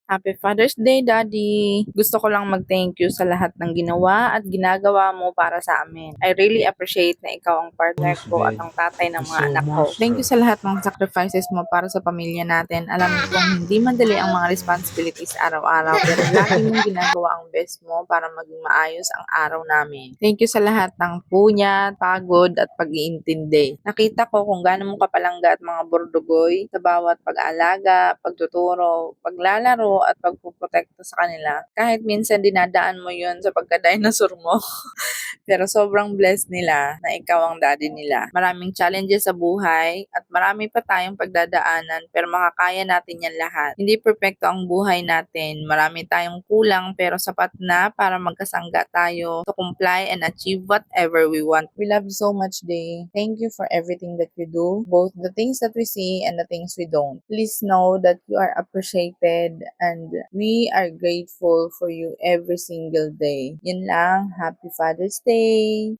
Happy Father's Day, Daddy! Gusto ko lang mag-thank you sa lahat ng ginawa at ginagawa mo para sa amin. I really appreciate na ikaw ang partner ko at ang tatay ng mga anak ko. Thank you sa lahat ng sacrifices mo para sa pamilya natin. Alam kong hindi madali ang mga responsibilities araw-araw pero lagi mong ginagawa ang best mo para maging maayos ang araw namin. Thank you sa lahat ng punya, pagod at pag-iintindi. Nakita ko kung gaano mo kapalangga at mga burdugoy sa bawat pag-aalaga, pagtuturo, paglalaro at pagpuprotekta sa kanila. Kahit minsan dinadaan mo yun sa pagka-dinosaur mo. Pero sobrang blessed nila na ikaw ang daddy nila. Maraming challenges sa buhay at marami pa tayong pagdadaanan pero makakaya natin yan lahat. Hindi perfecto ang buhay natin. Marami tayong kulang pero sapat na para magkasangga tayo to comply and achieve whatever we want. We love you so much, Day. Thank you for everything that you do, both the things that we see and the things we don't. Please know that you are appreciated and we are grateful for you every single day. Yun lang. Happy Father's Day!